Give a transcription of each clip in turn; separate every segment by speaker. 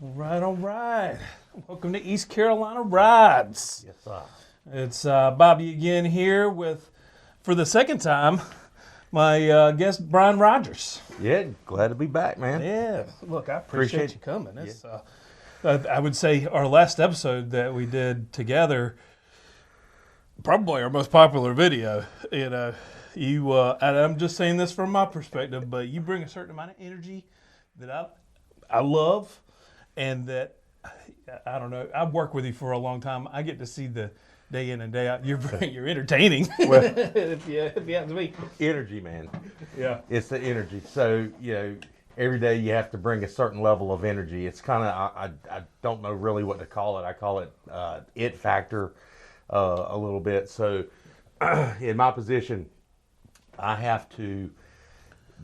Speaker 1: All right. Welcome to East Carolina Rides.
Speaker 2: Yes, sir.
Speaker 1: It's Bobby again here with, for the second time, my guest Brian Rogers.
Speaker 2: Yeah, glad to be back, man.
Speaker 1: Yeah, look, I appreciate
Speaker 2: Appreciate
Speaker 1: you coming. It's, I would say our last episode that we did together, probably our most popular video. You know, and I'm just saying this from my perspective, but you bring a certain amount of energy that I love, and that I don't know. I've worked with you for a long time. I get to see the day in and day out. You're entertaining.
Speaker 2: Well,
Speaker 1: if you ask me.
Speaker 2: energy, man.
Speaker 1: Yeah.
Speaker 2: It's the energy. So, every day you have to bring a certain level of energy. It's kind of, I don't know really what to call it. I call it it factor a little bit. So, in my position, I have to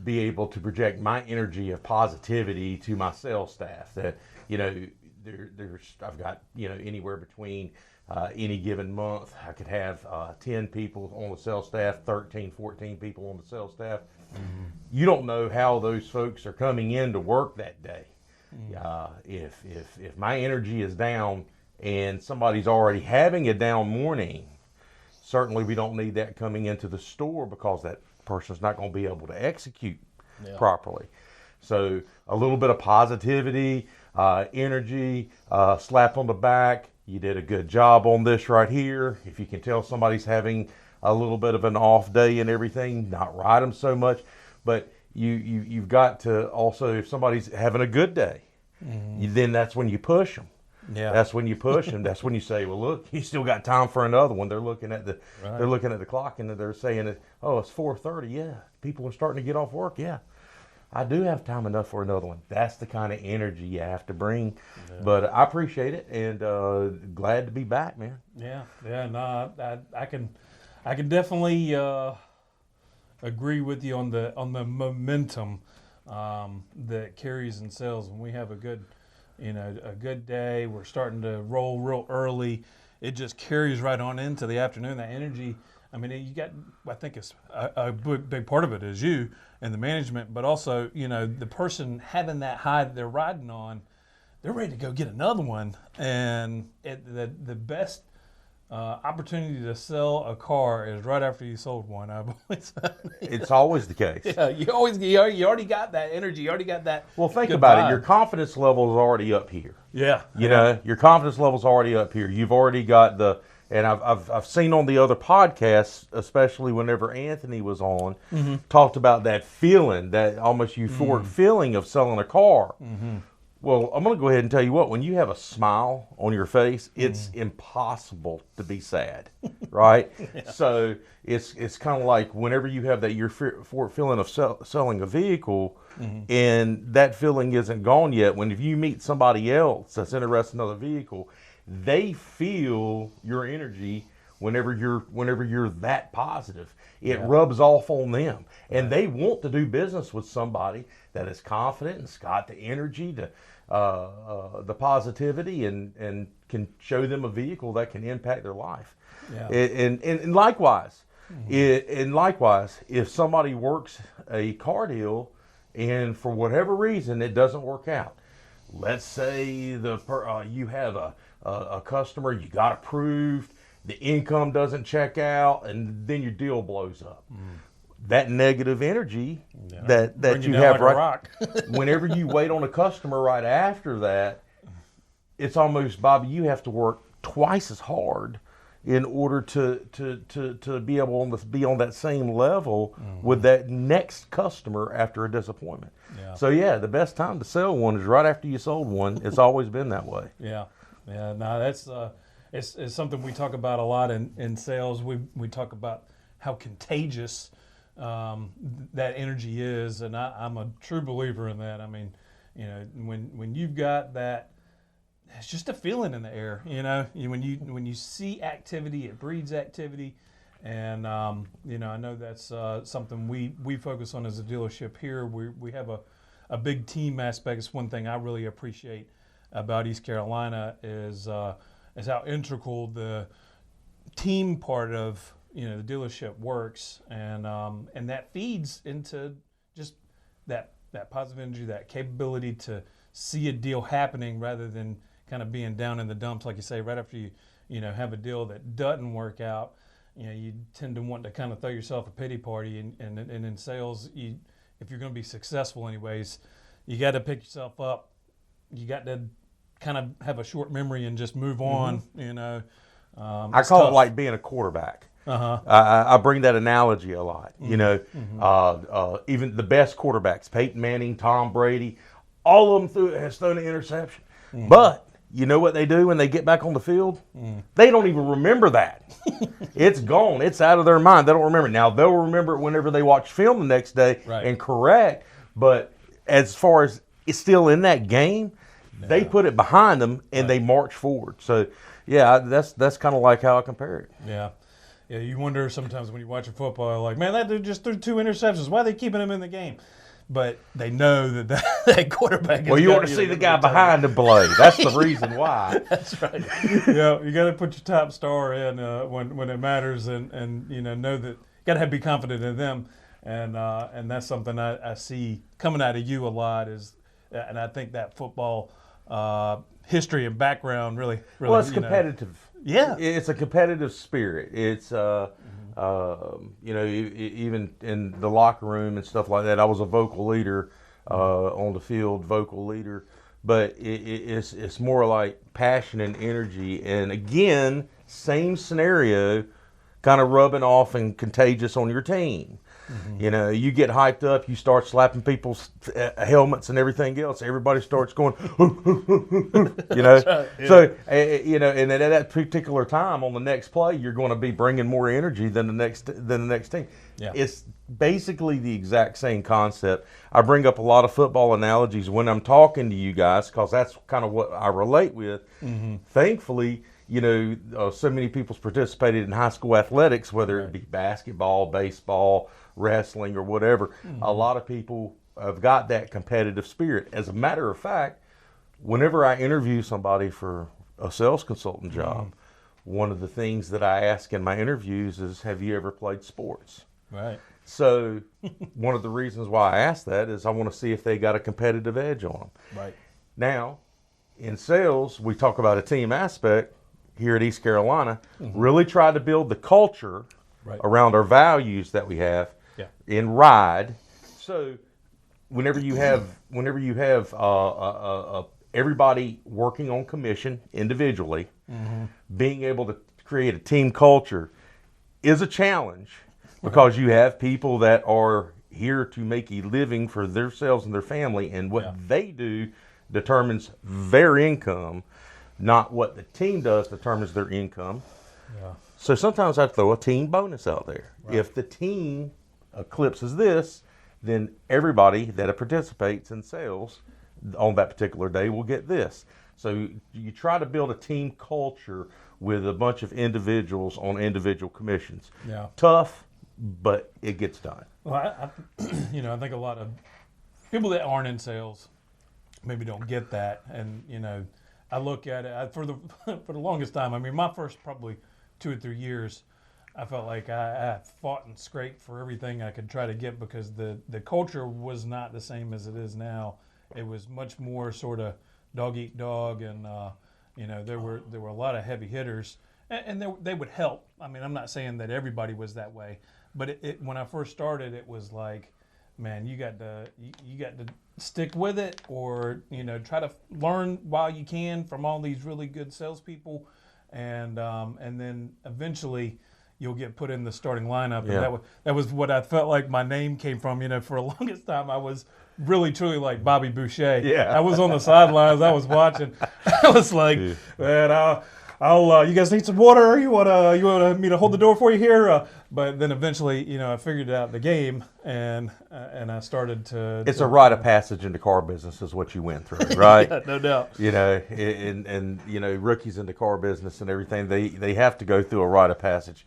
Speaker 2: be able to project my energy of positivity to my sales staff. That, I've got, anywhere between any given month, I could have 10 people on the sales staff, 13, 14 people on the sales staff. Mm-hmm. You don't know how those folks are coming in to work that day. Mm-hmm. If my energy is down and somebody's already having a down morning, certainly we don't need that coming into the store, because that person's not going to be able to execute properly. So a little bit of positivity, energy, slap on the back. You did a good job on this right here. If you can tell somebody's having a little bit of an off day and everything, not ride them so much. But you've got to also, if somebody's having a good day, then that's when you push them.
Speaker 1: Yeah.
Speaker 2: That's when you push them. That's when you say, well, look, you still got time for another one. They're looking at the clock and they're saying, oh, it's 4:30. Yeah, people are starting to get off work. Yeah, I do have time enough for another one. That's the kind of energy you have to bring. Yeah. But I appreciate it, and glad to be back, man.
Speaker 1: Yeah. No, I can definitely agree with you on the momentum that carries and sells. When we have a good day, we're starting to roll real early. It just carries right on into the afternoon. That energy. I mean, I think it's a big part of it is you and the management, but also, the person having that high that they're riding on, they're ready to go get another one. And the best opportunity to sell a car is right after you sold one, I believe.
Speaker 2: It's always the case.
Speaker 1: Yeah, you already got that energy. You already got that.
Speaker 2: Well, think
Speaker 1: good
Speaker 2: about
Speaker 1: vibe.
Speaker 2: it. Your confidence level is already up here.
Speaker 1: Yeah.
Speaker 2: Your confidence level's already up here. You've already got and I've seen on the other podcasts, especially whenever Anthony was on, talked about that feeling, that almost euphoric feeling of selling a car. Mm-hmm. Well, I'm going to go ahead and tell you what, when you have a smile on your face, it's impossible to be sad, right? Yeah. So it's kind of like whenever you have that euphoric feeling of selling a vehicle, and that feeling isn't gone yet, if you meet somebody else that's interested in another vehicle, they feel your energy whenever you're that positive. It rubs off on them, and they want to do business with somebody that is confident and's got the energy, the positivity, and can show them a vehicle that can impact their life. Yeah. And likewise, if somebody works a car deal and for whatever reason it doesn't work out, let's say you have a customer, you got approved, the income doesn't check out, and then your deal blows up. That negative energy that you have
Speaker 1: like
Speaker 2: whenever you wait on a customer right after that, it's almost, Bobby, you have to work twice as hard in order to be able to be on that same level with that next customer after a disappointment. Yeah. So the best time to sell one is right after you sold one. It's always been that way.
Speaker 1: Yeah. No, that's it's something we talk about a lot in sales. We talk about how contagious that energy is, and I'm a true believer in that. I mean, when you've got that, it's just a feeling in the air. When you see activity, it breeds activity, and I know that's something we focus on as a dealership here. We have a big team aspect. It's one thing I really appreciate about East Carolina is how integral the team part of the dealership works, and that feeds into just that that positive energy, that capability to see a deal happening rather than kind of being down in the dumps, like you say, right after you have a deal that doesn't work out. You tend to want to kind of throw yourself a pity party, and in sales, if you're going to be successful anyways, you got to pick yourself up. You got to kind of have a short memory and just move on.
Speaker 2: I call it like being a quarterback. I bring that analogy a lot. Even the best quarterbacks, Peyton Manning, Tom Brady, all of them has thrown an interception. But you know what they do when they get back on the field? They don't even remember that. It's gone. It's out of their mind. They don't remember it. Now, they'll remember it whenever they watch film the next day and correct. But as far as it's still in that game, they put it behind them and they march forward. So, yeah, that's kind of like how I compare it.
Speaker 1: Yeah. Yeah, you wonder sometimes when you're watching football, like, man, that dude just threw 2 interceptions. Why are they keeping him in the game? But they know that quarterback is.
Speaker 2: Well, you want to see the guy behind the play. That's the reason why.
Speaker 1: That's right. Yeah, you got to put your top star in when it matters, and know that you got to be confident in them, and that's something I see coming out of you a lot and I think that football history and background really.
Speaker 2: Well, it's competitive.
Speaker 1: Yeah,
Speaker 2: it's a competitive spirit. It's even in the locker room and stuff like that. I was a vocal leader on the field, vocal leader, but it's more like passion and energy. And again, same scenario, kind of rubbing off and contagious on your team. You get hyped up, you start slapping people's helmets and everything else. Everybody starts going, Right, yeah. So, and at that particular time on the next play, you're going to be bringing more energy than the next team.
Speaker 1: Yeah.
Speaker 2: It's basically the exact same concept. I bring up a lot of football analogies when I'm talking to you guys because that's kind of what I relate with. Thankfully, so many people's participated in high school athletics, whether it be basketball, baseball, wrestling, or whatever. A lot of people have got that competitive spirit. As a matter of fact, whenever I interview somebody for a sales consultant job, one of the things that I ask in my interviews is, have you ever played sports?
Speaker 1: Right.
Speaker 2: So one of the reasons why I ask that is I want to see if they got a competitive edge on them.
Speaker 1: Right.
Speaker 2: Now, in sales, we talk about a team aspect. Here at East Carolina, really try to build the culture around our values that we have in RIDE. So whenever you have everybody working on commission individually, being able to create a team culture is a challenge because you have people that are here to make a living for themselves and their family, and what they do determines their income. Not what the team does determines their income. Yeah. So sometimes I throw a team bonus out there. Right. If the team eclipses this, then everybody that participates in sales on that particular day will get this. So you try to build a team culture with a bunch of individuals on individual commissions.
Speaker 1: Yeah.
Speaker 2: Tough, but it gets done.
Speaker 1: Well, I think a lot of people that aren't in sales maybe don't get that, and I look at it for the longest time. I mean, my first probably 2 or 3 years, I felt like I fought and scraped for everything I could try to get because the culture was not the same as it is now. It was much more sort of dog eat dog, and there were a lot of heavy hitters, and they would help. I mean, I'm not saying that everybody was that way, but when I first started, it was like, man, you got to stick with it, or try to learn while you can from all these really good salespeople, and then eventually you'll get put in the starting lineup.
Speaker 2: Yeah.
Speaker 1: And that was what I felt like my name came from. For the longest time, I was really truly like Bobby Boucher.
Speaker 2: Yeah.
Speaker 1: I was on the sidelines. I was watching. I was like, man, I'll you guys need some water? You want me to hold the door for you here? But then eventually, I figured out the game, and I started to.
Speaker 2: It's a rite of passage in the car business, is what you went through, right?
Speaker 1: Yeah, no doubt.
Speaker 2: And rookies in the car business and everything, they have to go through a rite of passage.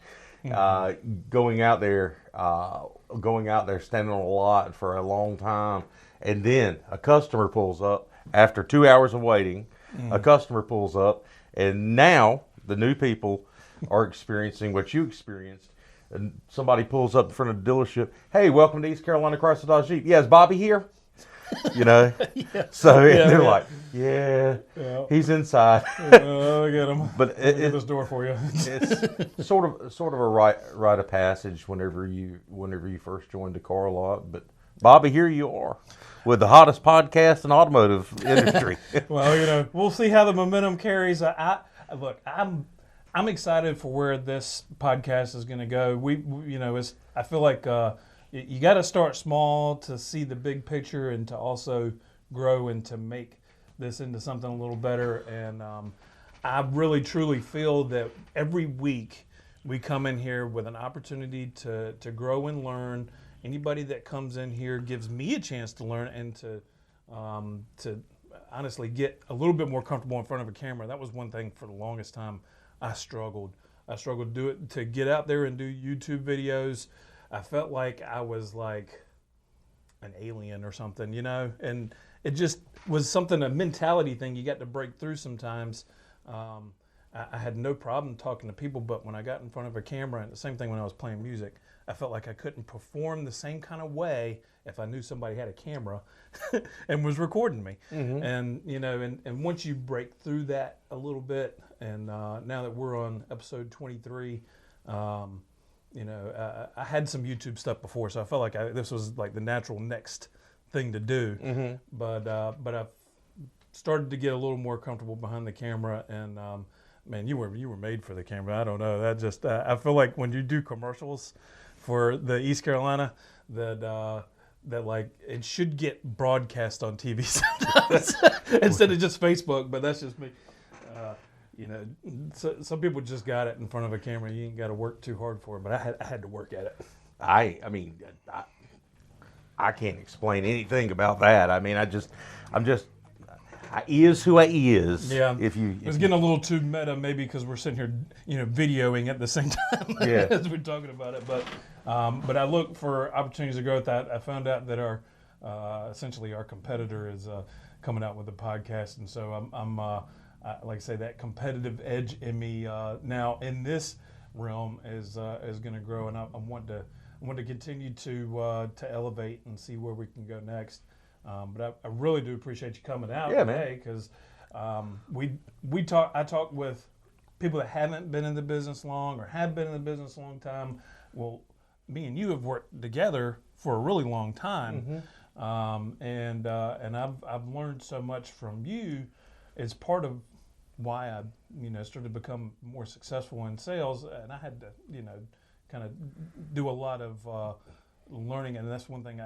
Speaker 2: Going out there, standing on a lot for a long time, and then a customer pulls up after 2 hours of waiting. A customer pulls up. And now the new people are experiencing what you experienced. And somebody pulls up in front of the dealership. Hey, welcome to East Carolina Chrysler Dodge Jeep. Yeah, is Bobby here? you know.
Speaker 1: Yeah.
Speaker 2: So
Speaker 1: Yeah,
Speaker 2: they're
Speaker 1: yeah.
Speaker 2: like, yeah,
Speaker 1: Yeah.
Speaker 2: he's inside.
Speaker 1: I get him.
Speaker 2: But
Speaker 1: Let me get this door for you.
Speaker 2: it's sort of a rite of passage whenever you first joined the car lot. But Bobby, here you are with the hottest podcast in automotive industry.
Speaker 1: Well, we'll see how the momentum carries. Look, I'm excited for where this podcast is going to go. I feel like you got to start small to see the big picture and to also grow and to make this into something a little better. And I really truly feel that every week we come in here with an opportunity to grow and learn. Anybody that comes in here gives me a chance to learn and to honestly get a little bit more comfortable in front of a camera. That was one thing for the longest time I struggled to do it, to get out there and do YouTube videos. I felt like I was like an alien or something, and it just was a mentality thing you got to break through sometimes. I had no problem talking to people, but when I got in front of a camera, and the same thing when I was playing music, I felt like I couldn't perform the same kind of way if I knew somebody had a camera and was recording me.
Speaker 2: Mm-hmm.
Speaker 1: And once you break through that a little bit, and now that we're on episode 23, I had some YouTube stuff before, so I felt like this was like the natural next thing to do.
Speaker 2: Mm-hmm.
Speaker 1: But I've started to get a little more comfortable behind the camera, and man, you were made for the camera. I don't know. That just I feel like when you do commercials for the East Carolina, that like it should get broadcast on TV sometimes instead of just Facebook. But that's just me. Some people just got it in front of a camera. You ain't got to work too hard for it. But I had to work at it.
Speaker 2: I can't explain anything about that. I mean, I is who I is.
Speaker 1: Yeah.
Speaker 2: It
Speaker 1: was getting a little too meta, maybe because we're sitting here, videoing at the same time
Speaker 2: Yeah.
Speaker 1: as we're talking about it. But I look for opportunities of growth. I found out that essentially our competitor is coming out with a podcast, and so I'm like I say, that competitive edge in me now in this realm is going to grow, and I want to continue to elevate and see where we can go next. But I really do appreciate you coming out today, because I talk with people that haven't been in the business long or have been in the business a long time. Well, me and you have worked together for a really long time, and I've learned so much from you. It's part of why I started to become more successful in sales, and I had to kind of do a lot of learning, and that's one thing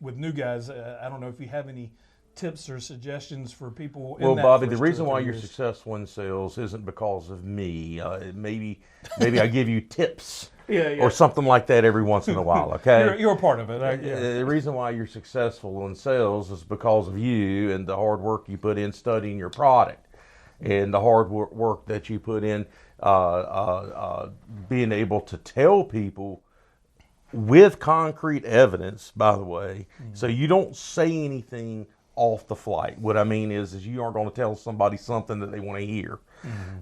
Speaker 1: with new guys. I don't know if you have any tips or suggestions for people.
Speaker 2: Well, Bobby, the reason why you're successful in sales isn't because of me. Maybe I give you tips or something like that every once in a while. Okay,
Speaker 1: you're a part of it.
Speaker 2: The reason why you're successful in sales is because of you and the hard work you put in studying your product, and the hard work that you put in being able to tell people with concrete evidence, by the way. So you don't say anything off the flight. What I mean is you aren't going to tell somebody something that they want to hear.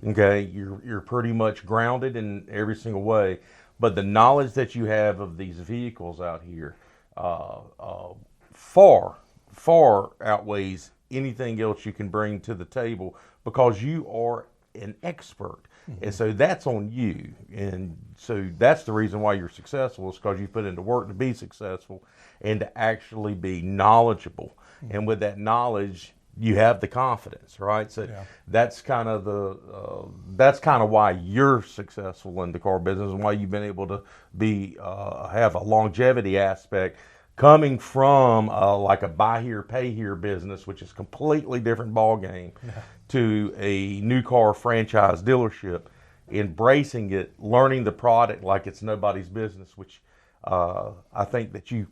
Speaker 2: Okay, you're pretty much grounded in every single way, but the knowledge that you have of these vehicles out here far outweighs anything else you can bring to the table, because you are an expert. And so that's on you. And so that's the reason why you're successful, is because you put into work to be successful and to actually be knowledgeable. And with that knowledge, you have the confidence, right? So that's kind of why you're successful in the car business, and why you've been able to have a longevity aspect, coming from like a buy here, pay here business, which is a completely different ball game, to a new car franchise dealership, embracing it, learning the product like it's nobody's business, which I think that you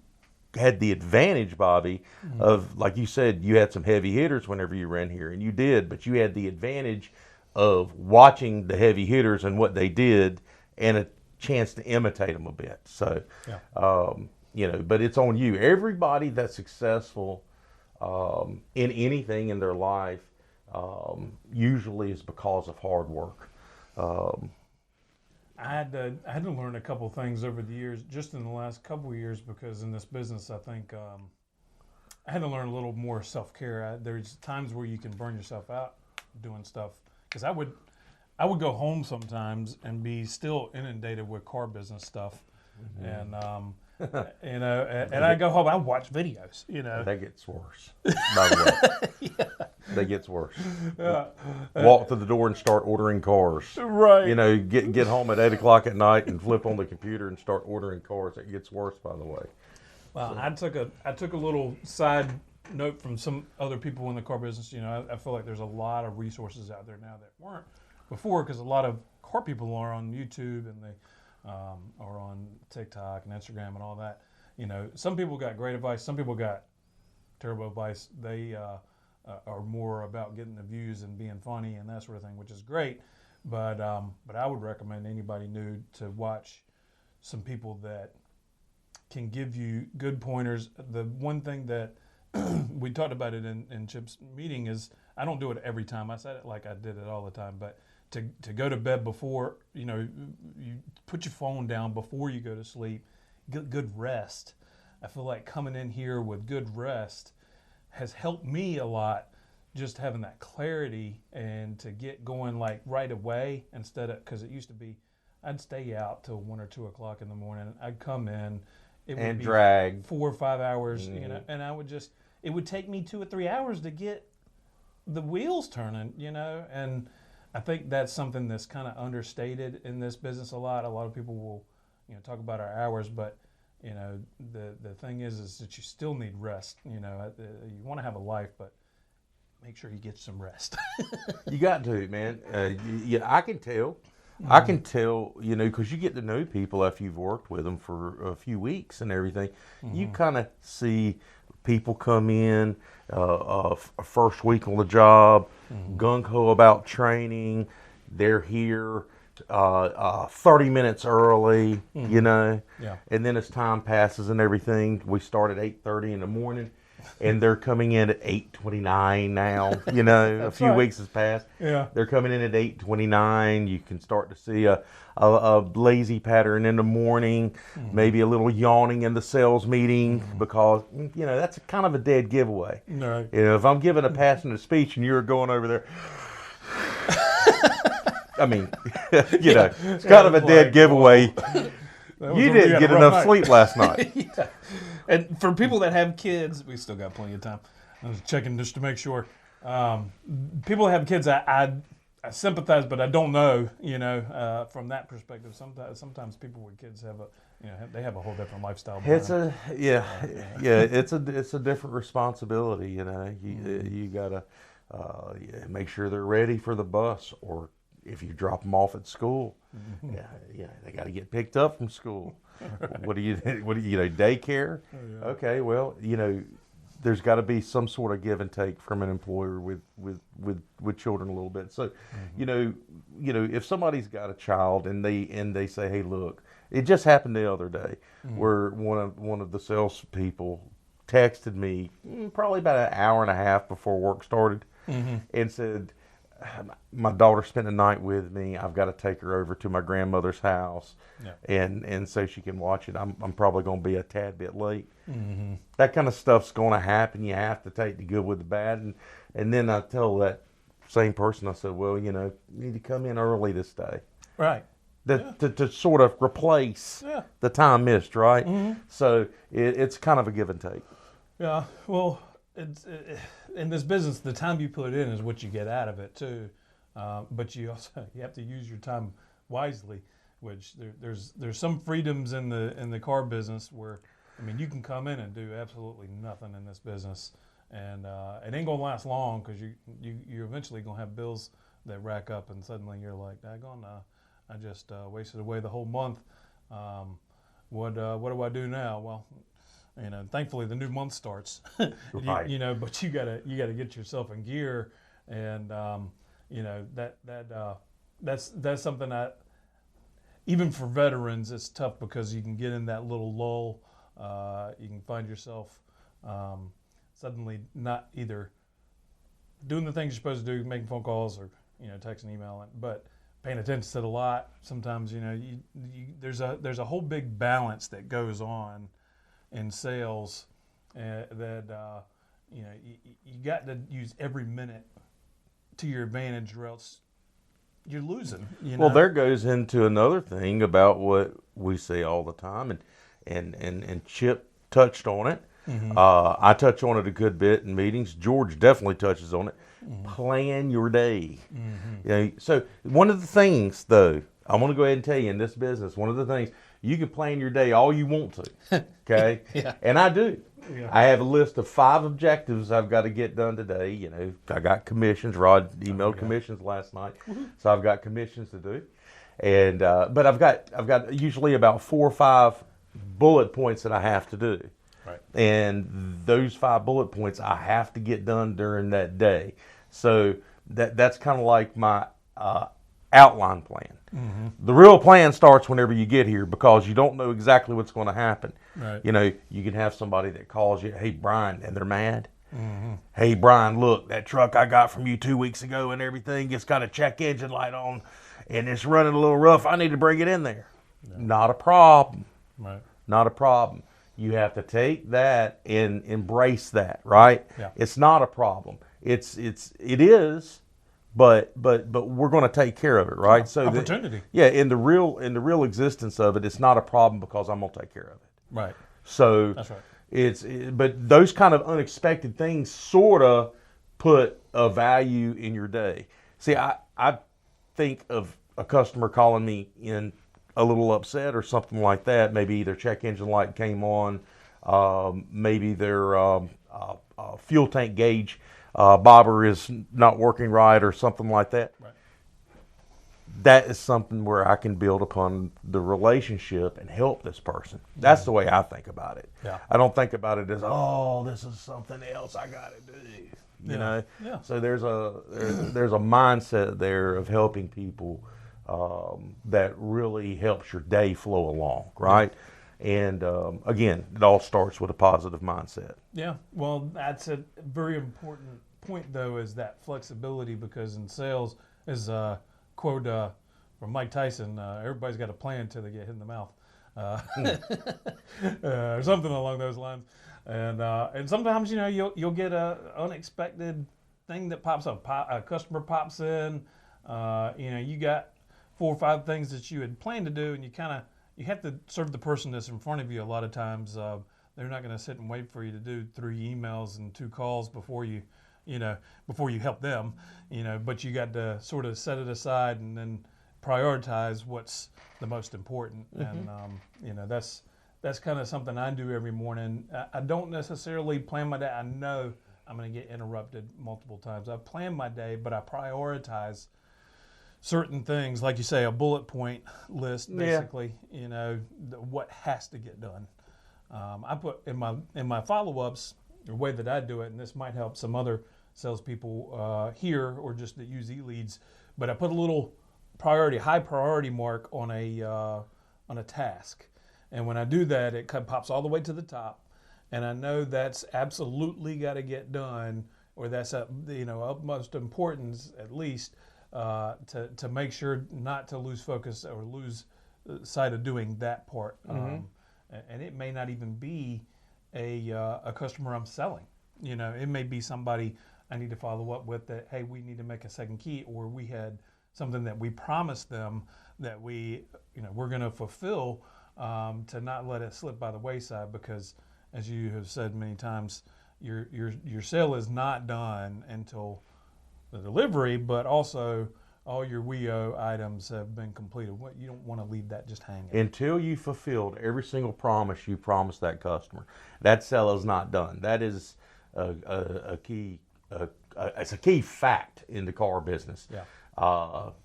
Speaker 2: had the advantage, Bobby, of, like you said, you had some heavy hitters whenever you ran here, and you did, but you had the advantage of watching the heavy hitters and what they did, and a chance to imitate them a bit. So, but it's on you. Everybody that's successful in anything in their life usually is because of hard work.
Speaker 1: I had to learn a couple things over the years, just in the last couple of years, because in this business, I think I had to learn a little more self-care. There's times where you can burn yourself out doing stuff, because I would go home sometimes and be still inundated with car business stuff, and you know, and I go home, I watch videos, you know.
Speaker 2: That gets worse. By the way, that gets worse.
Speaker 1: Yeah.
Speaker 2: Walk to the door and start ordering cars.
Speaker 1: Right.
Speaker 2: You know, get home at 8 o'clock at night and flip on the computer and start ordering cars. It gets worse, by the way.
Speaker 1: Well, I took a little side note from some other people in the car business. You know, I feel like there's a lot of resources out there now that weren't before, because a lot of car people are on YouTube and they are on TikTok and Instagram and all that. You know, some people got great advice. Some people got terrible advice. They are more about getting the views and being funny and that sort of thing, which is great. But I would recommend anybody new to watch some people that can give you good pointers. The one thing that we talked about it in Chip's meeting is, I don't do it every time. I said it like I did it all the time, but to go to bed before, you know, you put your phone down before you go to sleep, get good rest. I feel like coming in here with good rest has helped me a lot, just having that clarity and to get going like right away, instead of, because it used to be I'd stay out till 1 or 2 o'clock in the morning. I'd come in, it would be
Speaker 2: drag
Speaker 1: 4 or 5 hours, you know, and it would take me 2 or 3 hours to get the wheels turning, you know. And I think that's something that's kind of understated in this business a lot. A lot of people will, you know, talk about our hours, but you know, the thing is that you still need rest. You know, you want to have a life, but make sure you get some rest.
Speaker 2: You got to, man. Yeah, I can tell. I can tell, you know, because you get to know people after you've worked with them for a few weeks and everything. You kind of see people come in first week on the job, gung-ho about training. They're here 30 minutes early, you know.
Speaker 1: Yeah.
Speaker 2: And then as time passes and everything, we start at 8:30 in the morning. And they're coming in at 8:29 now. You know, a few weeks has passed.
Speaker 1: Yeah.
Speaker 2: They're coming in at 8:29. You can start to see a lazy pattern in the morning, maybe a little yawning in the sales meeting, because, you know, that's kind of a dead giveaway.
Speaker 1: Right.
Speaker 2: You know, if I'm giving a passionate speech and you're going over there, I mean, you know, it's kind of a dead giveaway. You didn't get enough sleep last night.
Speaker 1: Yeah. And for people that have kids, we still got plenty of time. I was checking just to make sure. People that have kids, I sympathize, but I don't know. You know, from that perspective, sometimes people with kids have they have a whole different lifestyle.
Speaker 2: It's it's a different responsibility. You know, you gotta make sure they're ready for the bus, or if you drop them off at school, they got to get picked up from school. What do you daycare?
Speaker 1: Oh, yeah.
Speaker 2: Okay, well, you know, there's got to be some sort of give and take from an employer with children a little bit. So, you know, if somebody's got a child and they say, hey, look, it just happened the other day where one of the sales people texted me probably about an hour and a half before work started and said, my daughter spent the night with me. I've got to take her over to my grandmother's house, and so she can watch it. I'm probably going to be a tad bit late. That kind of stuff's going to happen. You have to take the good with the bad. And then I tell that same person, I said, well, you know, you need to come in early this day.
Speaker 1: Right.
Speaker 2: To sort of replace the time missed, right? So it's kind of a give and take.
Speaker 1: Yeah. Well, in this business, the time you put in is what you get out of it too. But you have to use your time wisely. Which there's some freedoms in the car business where, I mean, you can come in and do absolutely nothing in this business, and it ain't gonna last long, because you're eventually gonna have bills that rack up, and suddenly you're like, daggone, I just wasted away the whole month. What do I do now? Well, you know, thankfully the new month starts.
Speaker 2: Right.
Speaker 1: You know, but you gotta get yourself in gear, and you know, that's something that even for veterans it's tough, because you can get in that little lull. You can find yourself suddenly not either doing the things you're supposed to do, making phone calls, or, you know, texting, emailing, but paying attention to the lot. Sometimes, you know, there's a whole big balance that goes on in sales that you got to use every minute to your advantage, or else you're losing.
Speaker 2: Well, there goes into another thing about what we say all the time, and Chip touched on it. I touch on it a good bit in meetings. George definitely touches on it. Plan your day. So one of the things, though, I'm going to go ahead and tell you in this business, one of the things, you can plan your day all you want to, okay? And I do. Yeah. I have a list of 5 objectives I've got to get done today. I got commissions. Rod emailed commissions last night, so I've got commissions to do. And but I've got usually about 4 or 5 bullet points that I have to do.
Speaker 1: Right.
Speaker 2: And those 5 bullet points I have to get done during that day. So that's kind of like my outline plan. The real plan starts whenever you get here, because you don't know exactly what's going to happen.
Speaker 1: Right.
Speaker 2: You can have somebody that calls you, "Hey, Brian," and they're mad. "Hey, Brian, look, that truck I got from you 2 weeks ago and everything, it's got a check engine light on and it's running a little rough. I need to bring it in there." Not a problem.
Speaker 1: Right.
Speaker 2: Not a problem. You have to take that and embrace that, right?
Speaker 1: Yeah.
Speaker 2: It's not a problem. It is, but we're going to take care of it, right? So
Speaker 1: opportunity.
Speaker 2: In the real existence of it, it's not a problem because I'm going to take care of it.
Speaker 1: Right.
Speaker 2: So
Speaker 1: that's right.
Speaker 2: But those kind of unexpected things sort of put a value in your day. See, I think of a customer calling me in a little upset or something like that. Maybe their check engine light came on, maybe their fuel tank gauge bobber is not working right or something like that.
Speaker 1: Right.
Speaker 2: That is something where I can build upon the relationship and help this person. That's the way I think about it.
Speaker 1: Yeah.
Speaker 2: I don't think about it as, this is something else I got to do. You know.
Speaker 1: Yeah.
Speaker 2: So there's a mindset there of helping people that really helps your day flow along, right? And again, it all starts with a positive mindset.
Speaker 1: Yeah. Well, that's a very important point, though, is that flexibility, because in sales, is a quote from Mike Tyson, everybody's got a plan until they get hit in the mouth, or something along those lines. And sometimes, you'll get a unexpected thing that pops up. A customer pops in, you got 4 or 5 things that you had planned to do, and you have to serve the person that's in front of you. A lot of times, they're not going to sit and wait for you to do 3 emails and 2 calls before you help them, but you got to sort of set it aside and then prioritize what's the most important. And, that's kind of something I do every morning. I don't necessarily plan my day. I know I'm going to get interrupted multiple times. I plan my day, but I prioritize certain things, like you say, a bullet point list, basically. What has to get done. I put in my follow-ups, the way that I do it, and this might help some other salespeople here or just that use eLeads, but I put a little high priority mark on a task, and when I do that, it pops all the way to the top, and I know that's absolutely got to get done, or that's utmost importance at least. To make sure not to lose focus or lose sight of doing that part. And it may not even be a customer I'm selling. It may be somebody I need to follow up with that, hey, we need to make a second key, or we had something that we promised them that we're going to fulfill, to not let it slip by the wayside, because as you have said many times, your sale is not done until the delivery, but also all your WEO items have been completed. You don't want to leave that just hanging.
Speaker 2: Until you fulfilled every single promise you promised that customer, that sale is not done. That is a key. It's a key fact in the car business.
Speaker 1: Yeah.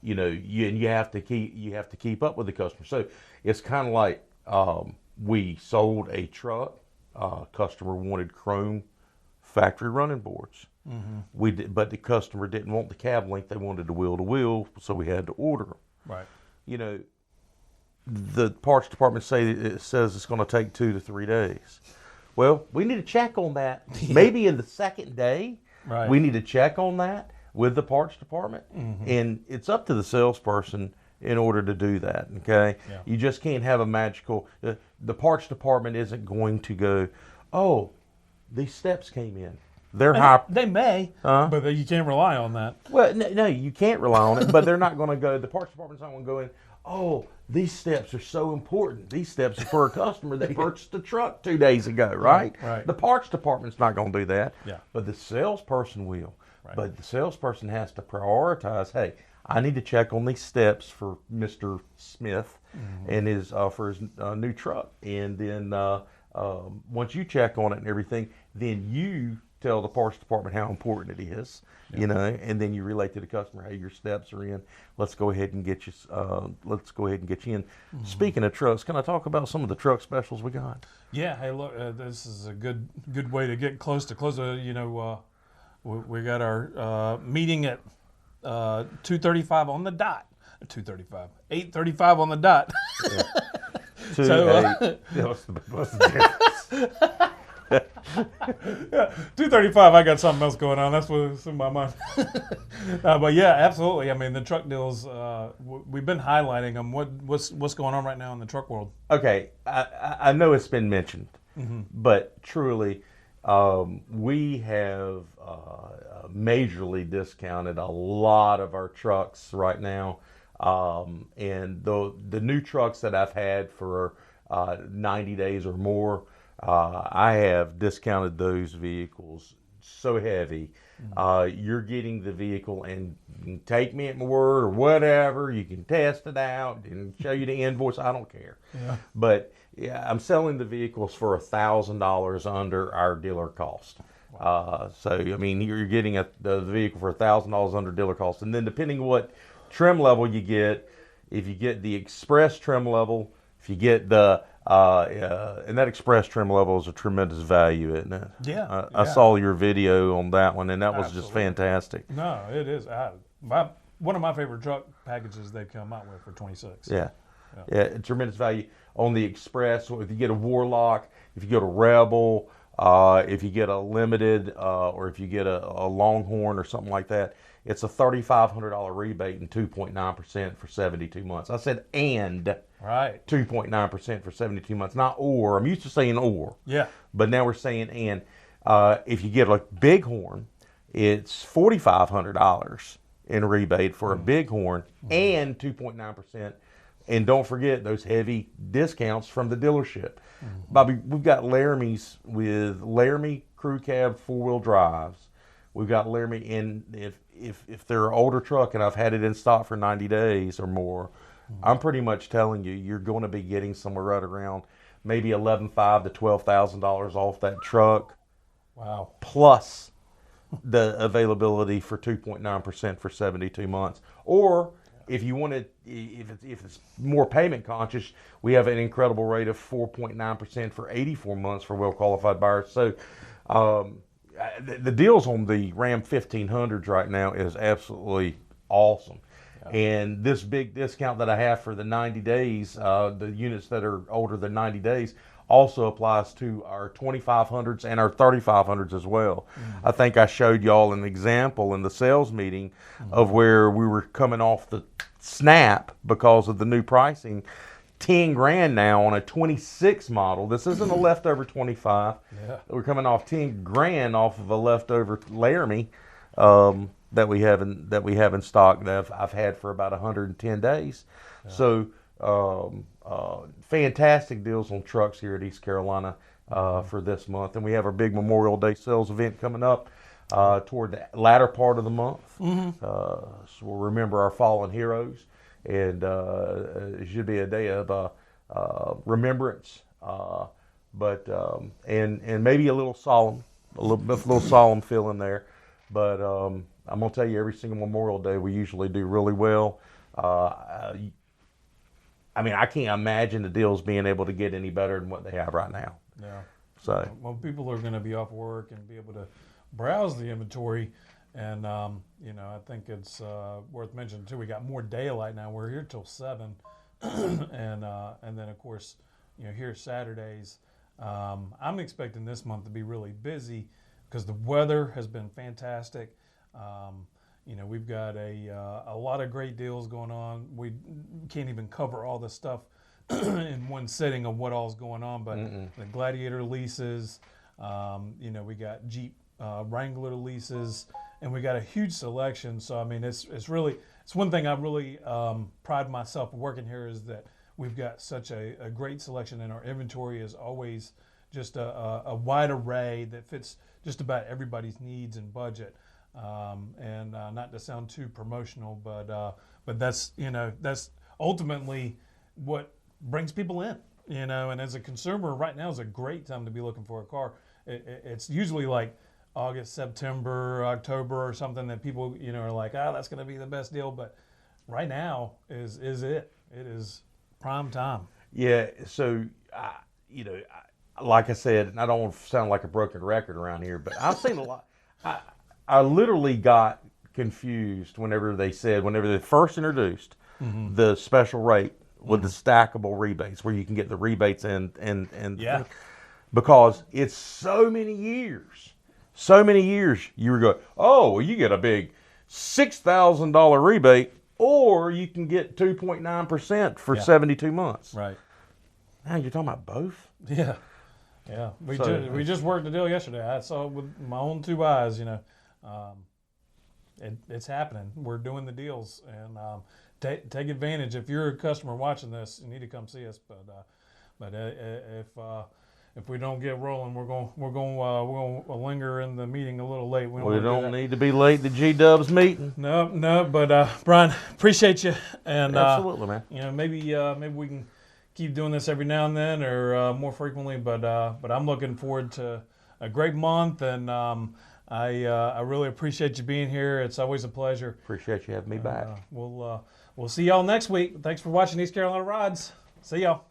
Speaker 2: You have to keep up with the customer. So it's kind of like we sold a truck. Customer wanted chrome factory running boards. But the customer didn't want the cab length; they wanted the wheel to wheel, so we had to order them.
Speaker 1: Right.
Speaker 2: The parts department says it's going to take 2 to 3 days. Well, we need to check on that. Maybe in the second day, we need to check on that with the parts department, and it's up to the salesperson in order to do that. Okay, you just can't have a magical. The parts department isn't going to go, "Oh, these steps came in. They're
Speaker 1: And
Speaker 2: high.
Speaker 1: they may, but you can't rely on that.
Speaker 2: Well, no, you can't rely on it, but they're not going to go. The parts department's not going to go in. Oh, these steps are so important. These steps are for a customer that purchased a truck 2 days ago, right?
Speaker 1: Right.
Speaker 2: The parts department's not going to do that.
Speaker 1: Yeah.
Speaker 2: But the salesperson will.
Speaker 1: Right.
Speaker 2: But the salesperson has to prioritize. Hey, I need to check on these steps for Mr. Smith and his for his new truck, and then once you check on it and everything, then you tell the parts department how important it is, you know, and then you relate to the customer, hey, your steps are in. Let's go ahead and get you. Let's go ahead and get you in. Speaking of trucks, can I talk about some of the truck specials we got?
Speaker 1: Yeah. Hey, look, this is a good way to get close to close. You know, we got our meeting at 2:35 on the dot. 2:35, 8:35 on the dot.
Speaker 2: Yeah. What's the
Speaker 1: Yeah, 2:35. I got something else going on. That's what's in my mind. But yeah, absolutely. I mean, the truck deals. We've been highlighting them. What's going on right now in the truck world?
Speaker 2: Okay, I know it's been mentioned, but truly, we have majorly discounted a lot of our trucks right now, and the new trucks that I've had for 90 days or more, I have discounted those vehicles so heavy. You're getting the vehicle, and you can take me at my word or whatever. You can test it out and show you the invoice. I don't care.
Speaker 1: Yeah.
Speaker 2: But yeah, I'm selling the vehicles for $1,000 under our dealer cost. So I mean, you're getting the vehicle for $1,000 under dealer cost, and then depending what trim level you get, if you get the express trim level, if you get the and that express trim level is a tremendous value, isn't it?
Speaker 1: Yeah,
Speaker 2: I saw your video on that one, and that was just
Speaker 1: Absolutely.
Speaker 2: fantastic.
Speaker 1: No, it is. One of my favorite truck packages they've come out with for 26.
Speaker 2: Yeah, tremendous value on the express. So if you get a Warlock, if you get a Rebel, if you get a Limited, or if you get a Longhorn or something like that, it's a $3,500 rebate and 2.9% for 72 months. I said and.
Speaker 1: Right.
Speaker 2: 2.9% for 72 months, not or. I'm used to saying or.
Speaker 1: Yeah.
Speaker 2: But now we're saying and. If you get a Bighorn, it's $4,500 in rebate for a Bighorn and 2.9%. And don't forget those heavy discounts from the dealership. Bobby, we've got Laramie's with Laramie Crew Cab 4-wheel drives. We've got Laramie, and if they're an older truck and I've had it in stock for 90 days or more, I'm pretty much telling you, you're going to be getting somewhere right around maybe $11,500 to $12,000 off that truck.
Speaker 1: Wow.
Speaker 2: Plus the availability for 2.9% for 72 months. Or if you wanted, if it's more payment conscious, we have an incredible rate of 4.9% for 84 months for well-qualified buyers. So the deals on the Ram 1500s right now is absolutely awesome. And this big discount that I have for the 90 days, the units that are older than 90 days, also applies to our 2500s and our 3500s as well. I think I showed y'all an example in the sales meeting of where we were coming off the snap because of the new pricing. 10 grand now on a 26 model. This isn't a leftover 25.
Speaker 1: Yeah.
Speaker 2: We're coming off 10 grand off of a leftover Laramie. That we have in stock that I've had for about 110 days. Yeah. So fantastic deals on trucks here at East Carolina for this month, and we have our big Memorial Day sales event coming up toward the latter part of the month. So we'll remember our fallen heroes, and it should be a day of remembrance, but and maybe a little solemn, a little solemn feel in there, but. I'm going to tell you, every single Memorial Day, we usually do really well. I mean, I can't imagine the deals being able to get any better than what they have right now.
Speaker 1: Yeah.
Speaker 2: So,
Speaker 1: well, people are going to be off work and be able to browse the inventory. And, you know, I think it's worth mentioning, too, we got more daylight now. We're here till 7. and then, of course, you know, here Saturdays. I'm expecting this month to be really busy because the weather has been fantastic. You know, we've got a lot of great deals going on. We can't even cover all the stuff in one sitting of what all's going on, but the Gladiator leases, you know, we got Jeep Wrangler leases, and we got a huge selection. So I mean, it's one thing I really pride myself working here is that we've got such a great selection, and our inventory is always just a wide array that fits just about everybody's needs and budget. And not to sound too promotional, but that's that's ultimately what brings people in. And as a consumer, right now is a great time to be looking for a car. It's usually like August, September, October, or something that people are like, that's going to be the best deal. But right now is it? It is prime time.
Speaker 2: Yeah. So like I said, and I don't want to sound like a broken record around here, but I've seen a lot. I literally got confused whenever they first introduced the special rate with the stackable rebates, where you can get the rebates and
Speaker 1: Yeah.
Speaker 2: because it's so many years you were going, oh, well, you get a big $6,000 rebate, or you can get 2.9% for 72 months.
Speaker 1: Right.
Speaker 2: Now you're talking about both?
Speaker 1: Yeah. Yeah. We just worked the deal yesterday. I saw it with my own two eyes, it's happening. We're doing the deals, and take advantage. If you're a customer watching this, you need to come see us. But if we don't get rolling, we're going to linger in the meeting a little late.
Speaker 2: We don't need to be late to G-Dub's meeting.
Speaker 1: No. But Brian, appreciate you, and
Speaker 2: absolutely, man.
Speaker 1: Maybe we can keep doing this every now and then, or more frequently. But I'm looking forward to a great month, and I really appreciate you being here. It's always a pleasure.
Speaker 2: Appreciate you having me back.
Speaker 1: We'll see y'all next week. Thanks for watching East Carolina Rides. See y'all.